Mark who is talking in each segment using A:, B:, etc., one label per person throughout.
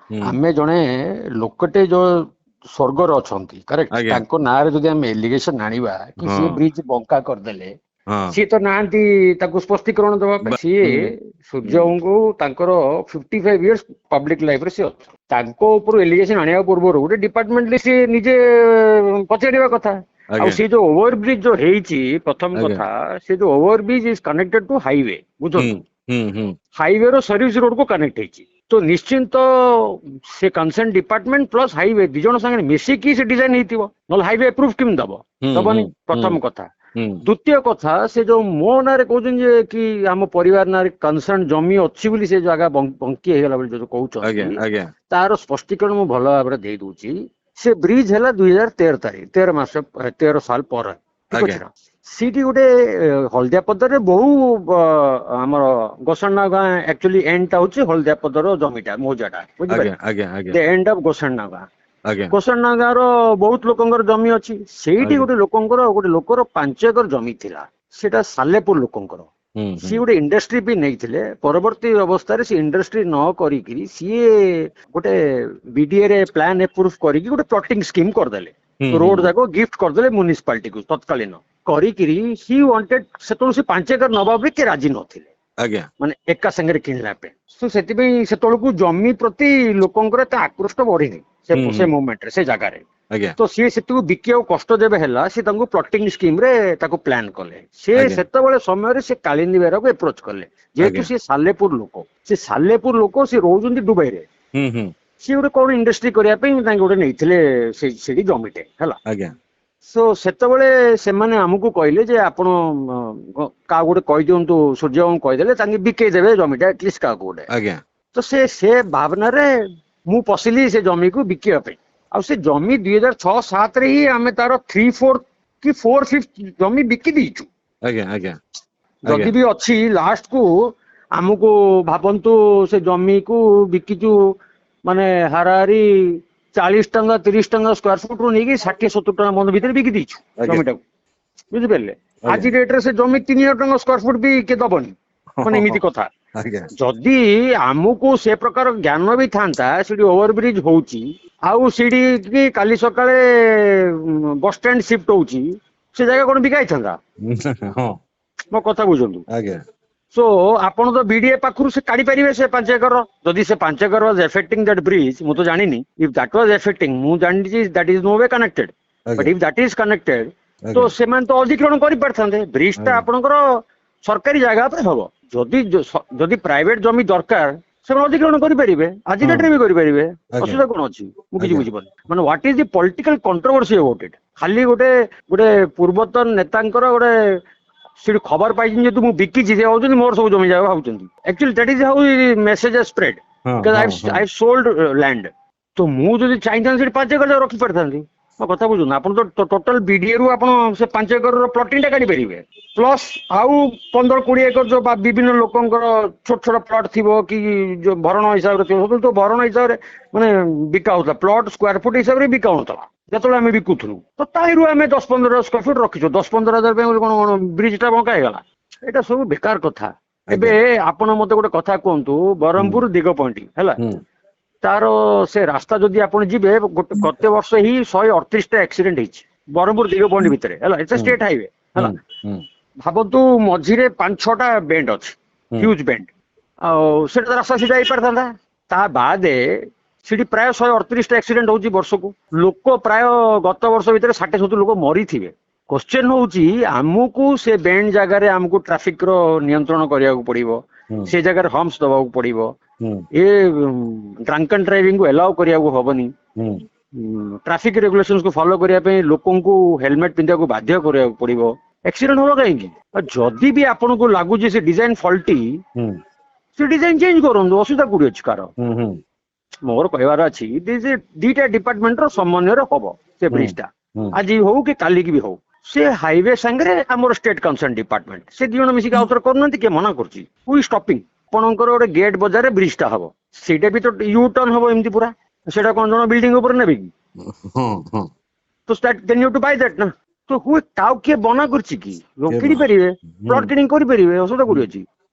A: आमे जड़े लोकटे जो स्वर्गर अच्छा करेक्ट
B: आज्ञा
A: नाँ जदि आम एलिगेशन आनिबा कि सी
B: हाँ
A: ब्रिज बंका करदेले
B: हाँ
A: सी तो नांती ताकू स्पष्टीकरण दबा सी सूर्य को 55 इयर्स पब्लिक लाइफ रे सी ऊपर एलिगेशन आने पूर्व गोटे डिपार्टमेंट सी निजे पचारिया कथा आ
B: आज्ञा
A: सी जो ओवर ब्रिज जो हेची प्रथम
B: आज्ञा
A: कथा से जो over bridge is connected to highway बुझंतु हाईवे रो सर्विस रोड को कनेक्ट हेची तो निश्चिंत से कंसर्न डिपार्टमेंट प्लस हाईवे दी जन संगे मिसिकी से डिजाइन हेतिबो नल हाईवे अप्रूव किम दबो दबनी प्रथम कथा द्वितीय कथा से जो मो ना कहते जे कि आम परिवार ना कंसर्न जमी अच्छी बोली से जगह बंकी हेगला बोली जो
B: आज्ञा
A: कहउछन
B: आज्ञा
A: तार स्पष्टीकरण मु भल भाव रे दे दूची से ब्रिज है 2013 तारीख 13 मास 13 साल पर ठीक
B: आज्ञा
A: अछि ना सीटी गोटे हलदिया पदर बहु आमर गोसणा गाँ एक्चुअली एंड टा होची हलदिया पदर जमीटा मौजाटा बुझिपारे
B: आज्ञा आज्ञा आज्ञा
A: द एंड ऑफ गोसणा गाँ
B: आज्ञा
A: गोसणा गाँव बहुत लोकंकर जमी अच्छी सेठी
B: आज्ञा
A: गोटे लोकर 5 एकर जमी थिला सेटा सालेपुर लोकंकर सी गोटे इंडस्ट्री भी नहीं परवर्ती अवस्था से इंडस्ट्री न करी सी गोटे बीडीए रे प्लान अप्रूव करी गोटे प्लॉटिंग स्कीम करदेले रोड जाक गिफ्ट करदेले म्युनिसिपालिटी को तत्कालीन करी सी वांटेड से 5 एकर नवा भी के राजी नथिले
B: आज्ञा
A: माने एका संगे किनला पे तो से जमी प्रति लोकंकर आकृष्ट बढ़ी से मोमेंट रे से जगह रे
B: आज्ञा
A: तो सी से बिकिया कष्ट जेबे हैला सी तांको प्लॉटिंग स्कीम रे ताको प्लान कले से सेतबेले समय रे से कालिंदी बेरा को अप्रोच कले जेतु से सालेपुर लोक से रोजुंदी दुबई रे सी गोटे कौन इंडस्ट्री करिया पे तांके गोटे नैथिले सेठी जमीटे हला
B: आज्ञा
A: सो सेतबेले से माने हमकु कहले जे आपण का गोटे कहि दियंतु सूर्य बाबू कहिदेले तांके बिके देबे जमीटा एटलिस्ट का गोटे
B: आज्ञा
A: तो से भावना रे मु पसिली से जमी को बिकिया पे आ से जमी 2006-07 रे ही आमे तार 3/4 कि 4/5 जमी बिकी दीचु
B: आज्ञा आज्ञा
A: जदि भी अच्छी लास्ट को हमको भावंतु से जमी को बिकीचु माने हाराहारी 40 टंका 30 टंका स्क्वायर फुट रू नहीं 60-70 टंका बंद भीतर बिकी दीचु जमीटा को बुझिपारे आज डेट रे से जमी 3000 टंका स्क्वायर फुट भी के दबनी माने एमिति कथा जदि आमको से प्रकार ज्ञान भी था सीढ़ी ओवरब्रिज होची आउ सीढ़ी काली सकाळे बस स्टैंड शिफ्ट होची से जगह कौन बिकाई था मो कथा बुझंतु
B: आज्ञा
A: सो आपण तो बीडीए पाखरु से काढी परिबे से 5 एकर जदि से 5 acre was affecting that bridge मु तो जानिनी इफ दैट वाज एफेक्टिंग मु जानि जी that is no way connected but if that is connected तो से मान तो अधिग्रहण करि परथांते ब्रिज ता आपनकर सरकारी जगह पे हबो जदि प्राइवेट जमी दरकार से अधिग्रहण करेंगे आज डेट भी करेंगे असुविधा कौन अच्छी मुझे बुझीपार माने what is the political controversy about it खाली गोटे गोटे पूर्वतन नेतांकर गोटे सीट खबर पाई जे तू बिकी मोर सब जमी जाए भावुँ actually that is how message spread because I sold land तो मुझे चाहिए 5 एकर रखी पारि मो कथा बुझुन आप टोटल बीडीए रु आपन से 5 एकर प्लॉटिंग टा काढी परिबे प्लस आउ 15-20 एकर जो विभिन्न लोकंकर छोट छोट प्लॉट थिबो कि जो भरण हिसाब रे थिबो तो भरण हिसाब रे माने बिका होता प्लॉट स्क्वायर फुट हिसाब रे बिका होता जतले आमे बिकुथनु तो ताइरु आमे 10-15 स्क्वायर फुट रखिछो 10-15 हजार पे कोन ब्रिज टा बंका हेगला एटा सब बेकार कथा एबे आपण मते गोटे कथा कहंतु बरहमपुर दिगपंटी हैला तार से रास्ता जदि आप जी गत वर्ष ही 138 टा एक्सीडेंट बरहमपुर दिगपंडी भितर है इट्स स्टेट हाईवे है भावतु मझीरे 5-6टा बेंड अच्छी ह्यूज बेंड से रास्ता सीधा पारता बाद सीटी प्राय 138 टा एक्सीडेंट होची वर्ष को लोक प्राय गत वर्ष भितर 60-70 लोक मरी थे क्वेश्चन होची आमको से बेंड जगार आमको ट्रैफिक रो नियंत्रण करिया पड़िबो से जगह हम्स दबा पड़िबो ये ड्रंकन ड्राइविंग को एलाउ करिया हबनी ट्रैफिक रेगुलेशंस को फॉलो करिया पे लोकन को हेलमेट पिंधा को बाध्य करिया पड़िबो एक्सीडेंट हो कहीं जदि भी आपन को लागू जे से डिजाइन फॉल्टी से डिजाइन चेंज करंदो असुविधा कुड़ी अछि कार मोर कहवार अछि दीटा डिपार्टमेंट रो समन्वय रो हबो से ब्रिजटा आज हो कि काली की भी हो से हाईवे संगे हमर स्टेट कंसर्न डिपार्टमेंट से दिजन मिसिक आउटर करनंती के मना करछि हु स्टॉपिंग आपणकर गोटे गेट बजार ब्रिजटा हम सीटा भी तो यू टर्न हम एमती पूरा सेटा कौन जन बिल्डिंग ऊपर नेबे कि तो then you to buy that ना तो हु ताऊ के बना करछि कि लोग किनि परिबे प्लॉट किनिंग करि परिबे असुविधा कोडी अछि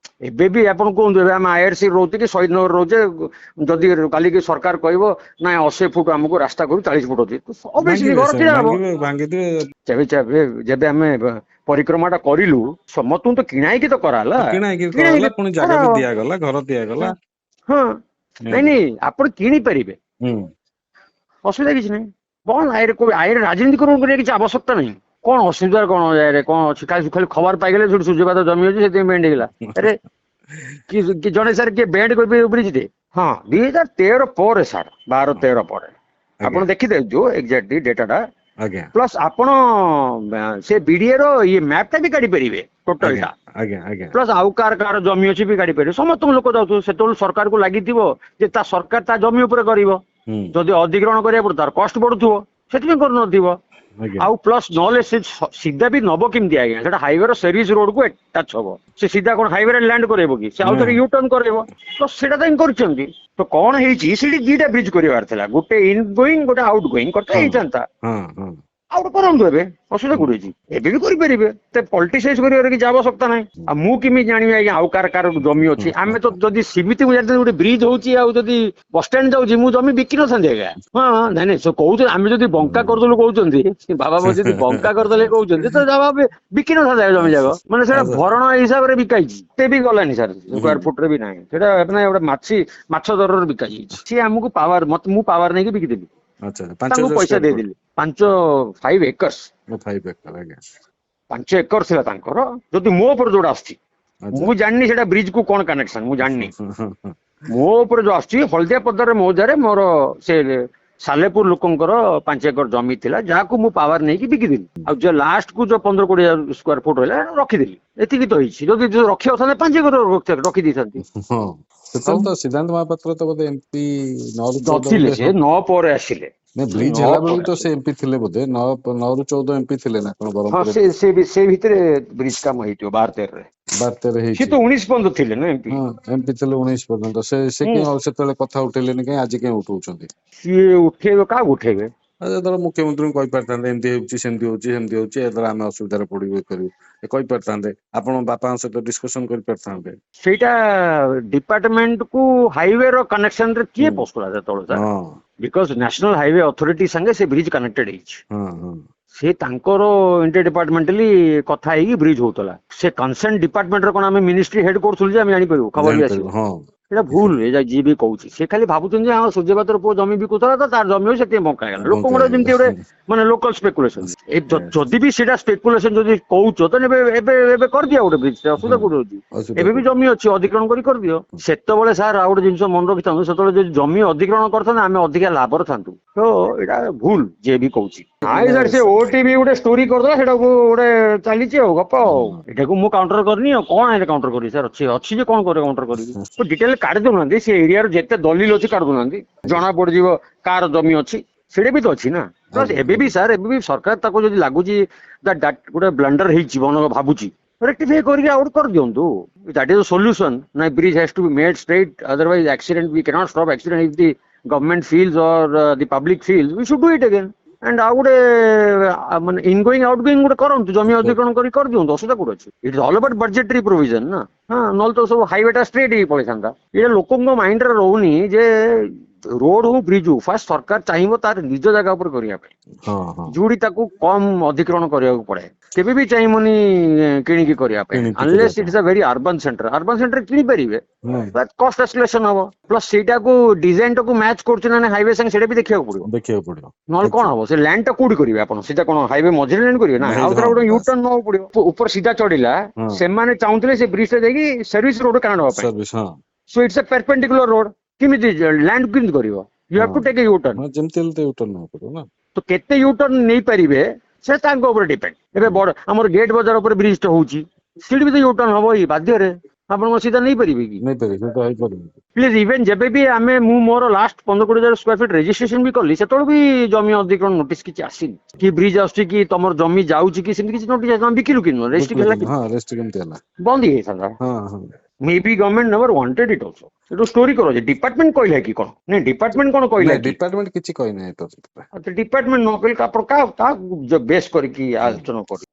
A: ଏବେ ବି ଆପଣ କୁହନ୍ତୁ ଏବେ ଆମେ ଆଇଆରସି ରହୁଛେ କି ଶହୀଦ ନଗର ରହୁଛେ, ଯଦି କାଲିକି ସରକାର କହିବ ନାଇଁ 80 ଫୁଟ ଆମକୁ ରାସ୍ତା କରୁ 40 ଫୁଟ ଅଛି, ଅବଶ୍ୟ ଘର କିଣା ହବ। ଯେବେ ଆମେ ପରିକ୍ରମା ଟା କରିଲୁ ସମସ୍ତଙ୍କୁ ତ କିଣା ହେଇକି ତ କରାହେଲା,
B: କିଣା ହେଇକି
A: କିଣା
B: କରାଗଲା,
A: ହେଇକି
B: ପୁଣି ଜାଗା ବି ଦିଆଗଲା, ଘର ଦିଆଗଲା।
A: ହଁ ନାଇଁ ନାଇଁ ଆପଣ କିଣି ପାରିବେ,
B: ହୁଁ
A: ଅସୁବିଧା କିଛି ନାହିଁ। କଣ ଆଇରେ ରାଜନୀତି କରିବା କିଛି ଆବଶ୍ୟକତା ନାହିଁ। କଣ ଅସୁବିଧା କଣ କଣ ଅଛି, ଖାଲି ଖବର ପାଇଗଲେ ସେଠି ସୂର୍ଯ୍ୟପାତ ଜମି ଅଛି ସେଥିପାଇଁ ବେଣ୍ଡ ହେଇଗଲା। ଆରେ କି ଜଣେ ସାର୍ କିଏ ବେଣ୍ଡ କରିପାରିବେ ବ୍ରିଜରେ? ହଁ 2013 ପରେ ସାର୍ 12-13 ପରେ ଆପଣ ଦେଖିଦେବେ ଯୋଉ ଏକ୍ଜାକ୍ଟଲି ଡେଟାଟା।
B: ଆଜ୍ଞା
A: ପ୍ଲସ୍ ଆପଣ ସେ ବିଡିଏ ର ଇଏ ମ୍ୟାପ୍ ଟା ବି କାଢି ପାରିବେ ଟୋଟାଲଟା।
B: ଆଜ୍ଞା ଆଜ୍ଞା
A: ପ୍ଲସ୍ ଆଉ କାହାର ଜମି ଅଛି ବି କାଢି ପାରିବେ। ସମସ୍ତଙ୍କ ଲୋକ ଯାଉଥିବ, ସେତେବେଳେ ସରକାରକୁ ଲାଗିଥିବ ଯେ ତା ସରକାର ତା ଜମି ଉପରେ କରିବ। ଯଦି ଅଧିଗ୍ରହଣ କରିବାକୁ ପଡୁ ତାର କଷ୍ଟ ବଢୁଥିବ, ସେଥିପାଇଁ କରୁନଥିବ।
B: ଆଜ୍ଞା
A: ଆଉ ପ୍ଲସ୍ ନହେଲେ ସେ ସିଧା ବି ନବ କେମିତି ଆଜ୍ଞା? ସେଟା ହାଇୱେ ର ସେରିଜ୍ ରୋଡ କୁ ଆଟାଚ୍ ହବ। ସେ ସିଧା କଣ ହାଇୱେ ରେ ଲ୍ୟାଣ୍ଡ କରେଇବ କି? ସେ ଆଉ ଥରେ ୟୁ ଟର୍ନ କରେଇବ। ତ ସେଇଟା ତ ହିଁ କରିଛନ୍ତି। ତ କଣ ହେଇଛି, ସେଠି ଦିଟା ବ୍ରିଜ କରିବାର ଥିଲା, ଗୋଟେ ଇନ ଗୋଇଂ ଗୋଟେ ଆଉଟ ଗୋଇଂ କଥା ହେଇଥାନ୍ତା। ଆଉ ଗୋଟେ କରନ୍ତୁ, ଏବେ ଅସୁବିଧା କୋଉଠି ଅଛି? ଏବେ ବି କରିପାରିବେ, ପଲିଟିସାଇଜ କରିବାର କିଛି ଆବଶ୍ୟକତା ନାହିଁ। ଆଉ ମୁଁ କେମିତି ଜାଣିବି ଆଜ୍ଞା ଆଉ କାହାର ଜମି ଅଛି? ଆମେ ତ ଯଦି ସେମିତି ମୁଁ ଜାଣିଥିଲି ଗୋଟେ ବ୍ରିଜ ହଉଛି ଆଉ ଯଦି ବସଷ୍ଟାଣ୍ଡ ଯାଉଛି ମୁଁ ଜମି ବିକି ନଥାନ୍ତି ଆଜ୍ଞା। ହଁ ନାଇଁ ନାଇଁ ସେ କହୁଛନ୍ତି, ଆମେ ଯଦି ବଙ୍କା କରିଦେଲୁ କହୁଛନ୍ତି, ବାବା ଯଦି ବଙ୍କା କରିଦେଲେ କହୁଛନ୍ତି ତ ଜମା ବିକି ନଥାନ୍ତେ ଜମି ଯାକ। ମାନେ ସେଇଟା ଭରଣ ହିସାବରେ ବିକା ହେଇଛି, ସେ ବି ଗଲାନି ସାର୍, ସ୍କୋୟାର ଫୁଟ ରେ ବି ନାହିଁ। ସେଇଟା ଗୋଟେ ମାଛ ଦରରେ ବିକା ଯାଇଛି। ସିଏ ଆମକୁ ପାୱାର ମୁଁ ପାୱାର ନେଇକି ବିକିଦେଲି, ତାଙ୍କୁ ପଇସା ଦେଇଦେଲି। 5 ଏକର୍ସ 5 ଏକର ଥିଲା ତାଙ୍କର। ଯଦି ମୋ ଉପରେ ଯୋଉଟା ଆସୁଛି, ମୁଁ ଜାଣିନି ସେଟା ବ୍ରିଜ କୁ କଣ କନେକ୍ସନ ମୁଁ ଜାଣିନି। ମୋ ଉପରେ ଯୋଉ ଆସୁଛି ହଳଦିଆ ପଦରରେ ମୌଜାରେ ମୋର ସେ ସାଲେପୁର ଲୋକଙ୍କର 5 ଏକର ଜମି ଥିଲା, ଯାହାକୁ ମୁଁ ପାୱାର ନେଇକି ବିକିଦେଲି। ଆଉ ଯୋଉ ଲାଷ୍ଟ କୁ ଯୋଉ 15-20 ସ୍କୋୟାର ଫୁଟ ରହିଲା ରଖିଦେଲି। ଏତିକି ତ ହେଇଛି। ଯଦି ରଖିବାକୁ ଥାନ୍ତେ 5 ଏକର ରଖିଦେଇଥାନ୍ତି।
B: ସେତେବେଳେ ତ ସିଦ୍ଧାନ୍ତ ମହାପାତ୍ର ତ ବୋଧେ ଏମପି 9-14
A: ନଥିଲେ,
B: ବୋଧେ।
A: ସେ 9 ପରେ ଆସିଲେ।
B: ବ୍ରିଜ ହେଲା ବେଳକୁ ତ ସେ ଏମପି ଥିଲେ ବୋଧେ, 9-14 ଏମପି ଥିଲେ ନା କଣ
A: ହଁ
B: ବ୍ରହ୍ମପୁର?
A: ସେ ଭିତରେ ବ୍ରିଜ କାମ ହେଇଥିବ 12-13 ରେ।
B: 12-13
A: ସିଏ
B: ହେଇଛି।
A: ତ 19 ପର୍ଯ୍ୟନ୍ତ ଥିଲେ ନା ଏମପି।
B: ଏମପି ଥିଲେ 19 ପର୍ଯ୍ୟନ୍ତ। ସେ ସେତେବେଳେ କଥା ଉଠେଇଲେନି କାହିଁ, ଆଜି କାହିଁ ଉଠଉଛନ୍ତି?
A: ସିଏ ଉଠେଇବେ, କାହାକୁ ଉଠେଇବେ?
B: ଧର ମୁଖ୍ୟମନ୍ତ୍ରୀଙ୍କୁ କହିପାରିଥାନ୍ତେ ଏମିତି ହଉଛି ସେମିତି ହଉଛି ଏଥର ଆମେ ଅସୁବିଧାରେ ପଡିବୁ କରିବୁ, କହିପାରିଥାନ୍ତେ। ଆପଣ ବାପାଙ୍କ ସହିତ ଡିସ୍କସନ କରିପାରିଥାନ୍ତେ।
A: ସେଇଟା ଡିପାର୍ଟମେଣ୍ଟ କୁ ହାଇୱେ ର କନେକ୍ସନ ରେ କିଏ ପଶୁଥିଲା ସେତେବେଳେ sir? Because national highway authority ସାଙ୍ଗେ ସେ ବ୍ରିଜ କନେକ୍ଟେଡ ହେଇଛି। ସେ ତାଙ୍କର ଇଣ୍ଟର ଡିପାର୍ଟମେଣ୍ଟାଲି କଥା ହେଇକି ବ୍ରିଜ ହଉଥିଲା। ସେ କନସର୍ନ ଡିପାର୍ଟମେଣ୍ଟର କଣ ଆମେ ମିନିଷ୍ଟ୍ରି ହେଡ କରୁଥିଲୁ ଯେ ଆମେ ଜାଣିପାରିବୁ, ଖବର ବି ଆସିବ। ସେଇଟା ଭୁଲ ଯିଏ ବି କହୁଛି। ସେ ଖାଲି ଭାବୁଛନ୍ତି ଯେ ସୂର୍ଯ୍ୟପାତ୍ର ପୁଅ ଜମି ବିକୁଥିଲା ତ ତାର ଜମି ସେଥିପାଇଁ ବଙ୍କା ହେଇଗଲା। ଲୋକଙ୍କର ଯେମିତି ଗୋଟେ ମାନେ ଲୋକାଲ ସ୍ପେକୁଲେସନ। ଯଦି ବି ସେଇଟା ସ୍ପେକୁଲେସନ ଯଦି କହୁଛ ତାହେଲେ ଏବେ କରିଦିଅ ଗୋଟେ ବ୍ରିଜ, ଅସୁବିଧା କୋଉଠି ଅଛି? ଏବେ ବି ଜମି ଅଛି, ଅଧିଗ୍ରହଣ କରିଦିଅ। ସେତେବେଳେ ସାର୍ ଆଉ ଗୋଟେ ଜିନିଷ ମନେ ରଖିଥାନ୍ତୁ, ସେତେବେଳେ ଯଦି ଜମି ଅଧିଗ୍ରହଣ କରିଥାନ୍ତେ ଆମେ ଅଧିକା ଲାଭରେ ଥାନ୍ତୁ। ତ ଏଇଟା ଭୁଲ ଯିଏ ବି କହୁଛି। ନାଇଁ ସାର୍ ସେ ଓଟିଭି ଗୋଟେ ଷ୍ଟୋରି କରିଦେଲା, ସେଟାକୁ ଗୋଟେ ଚାଲିଛି ଆଉ ଗପ ଆଉ। ଏଟାକୁ ମୁଁ କାଉଣ୍ଟର କରିନି ଆଉ କଣ ଏଇଟା କାଉଣ୍ଟର କରିବି ସାର୍? ଅଛି ଯେ କଣ କରିବ କାଉଣ୍ଟର କରିବି? ଡିଟେଲ କାଢି ଦଉନାହାନ୍ତି, ସେ ଏରିଆର ଯେତେ ଦଲିଲ ଅଛି କାଢି ଦଉନାହାନ୍ତି, ଜଣା ପଡିଯିବ କାହାର ଜମି ଅଛି। ସେଇଟା ବି ତ ଅଛି ନା। ଏବେ ବି ସାର୍ ଏବେ ବି ସରକାର ତାକୁ ଯଦି ଲାଗୁଛି ଗୋଟେ ବ୍ଲଣ୍ଡର ହେଇଛି ଭାବୁଛି, ରେକ୍ଟିଫାଇ କରିକି ଆଉଟ କରିଦିଅନ୍ତୁ। That is a solution. Now bridge has to be made straight, otherwise accident, we cannot stop accident if the government feels or the public feels, we should do it again. And ଆଉ ଗୋଟେ ମାନେ ଇନଗୋଇଂ ଆଉଟଗୋଇଂ ଗୋଟେ କରନ୍ତୁ, ଜମି ଅଧିଗ୍ରହଣ କରିଦିଅନ୍ତୁ, ଅସୁବିଧା କୋଉଠି ଅଛି? It is all about budgetary provision ନା। ନହେଲେ ତ ସବୁ ହାଇୱେ ଟା ଷ୍ଟ୍ରେଟ୍ ହେଇକି ପଳେଇଥାନ୍ତା। ଏଇଟା ଲୋକଙ୍କ ମାଇଣ୍ଡରେ ରହୁନି ଯେ ରୋଡ ହଉ ବ୍ରିଜ ହଉ, ଫାଷ୍ଟ ସରକାର ଚାହିଁବ ତାର ନିଜ ଜାଗା ଉପରେ କରିବା ପାଇଁ, ଯୋଉଠି ତାକୁ କମ ଅଧିଗ୍ରହଣ କରିବାକୁ ପଡେ। କେବେ ବି ଚାହିଁବନି କିଣିକି କରିବା ପାଇଁ, unless it is a very urban centre. Urban centre କିଣିପାରିବେ, କଷ୍ଟ ଏସ୍କାଲେସନ ହବ। ପ୍ଲସ୍ ସେଇଟାକୁ ଡିଜାଇନ ଟାକୁ ମ୍ୟାଚ୍ କରୁଛି ନା ହାଇୱେ ସାଙ୍ଗେ, ସେଇଟା ବି ଦେଖିବାକୁ ପଡିବ। ନହେଲେ କଣ ହବ? ସେ ଲ୍ୟାଣ୍ଡ ଟା କୋଉଠି କରିବେ ଆପଣ? ସେଟା କଣ ହାଇୱେ ମଝିରେ ଲ୍ୟାଣ୍ଡ କରିବେ? ନା ଆଉ ଥରେ ଗୋଟେ ୟୁ ଟର୍ନ ନେବାକୁ ପଡିବ। ଉପରେ ସିଧା ଚଢିଲା, ସେମାନେ ଚାହୁଁଥିଲେ ସେ ବ୍ରିଜ ଟା ଯାଇକି ସର୍ଭିସ ରୋଡ କାନେକ୍ଟ ହବା ପାଇଁ। So it's a perpendicular road. କେମିତି ଲ୍ୟାଣ୍ଡ କେମିତି କରିବ? You have to take a U turn. ତ କେତେ ୟୁ ଟର୍ନ ନେଇପାରିବେ ସେ ତାଙ୍କ ଉପରେ ଡିପେଣ୍ଡ। ଏବେ ବଡ ଆମର ଗେଟ୍ ବଜାର ଉପରେ ବ୍ରିଜ ଟା ହଉଛି, ସେଠି ବି ତ ୟୁ ଟର୍ନ ହବ ବାଧ୍ୟରେ। ଆପଣ ସିଧା ନେଇପାରିବେ କି? ପ୍ଲିଜ ଇଭେନ ଯେବେ ବି ମୁଁ ମୋର ଲାଷ୍ଟ 15-20 ହଜାର ସ୍କୋୟାର ଫିଟ୍ ରେଜିଷ୍ଟ୍ରେସନ ବି କଲି, ସେତେବେଳେ ବି ଜମି ଅଧିଗ୍ରହଣ ନୋଟିସ କିଛି ଆସିନି। କି ବ୍ରିଜ ଆସୁଛି କି ତମର ଜମି ଯାଉଛି କି ସେମିତି କିଛି ନୋଟିସ ଆସିନି। ବିକିଲୁ କି ରେଷ୍ଟ୍ରିକ୍ଟ ହେଲା କି ବନ୍ଦ ହେଇଯାଇଥାନ୍ତା। ମେ ବି ଗଭର୍ଣ୍ଣମେଣ୍ଟ ନେଭର ୱାଣ୍ଟେଡ ଇଟ୍ ଅଲସୋ। ସେଠୁ ଷ୍ଟୋରି କର ଯେ ଡିପାର୍ଟମେଣ୍ଟ କହିଲା କି କଣ? ନାଇଁ ଡିପାର୍ଟମେଣ୍ଟ କଣ କହିଲା କି?
B: ଡିପାର୍ଟମେଣ୍ଟ କିଛି କହିନାହିଁ।
A: ଡିପାର୍ଟମେଣ୍ଟ ନ କହିଲେ ଆପଣ କାହାକୁ ବେଶ କରିକି ଆଲୋଚନା କରିବେ?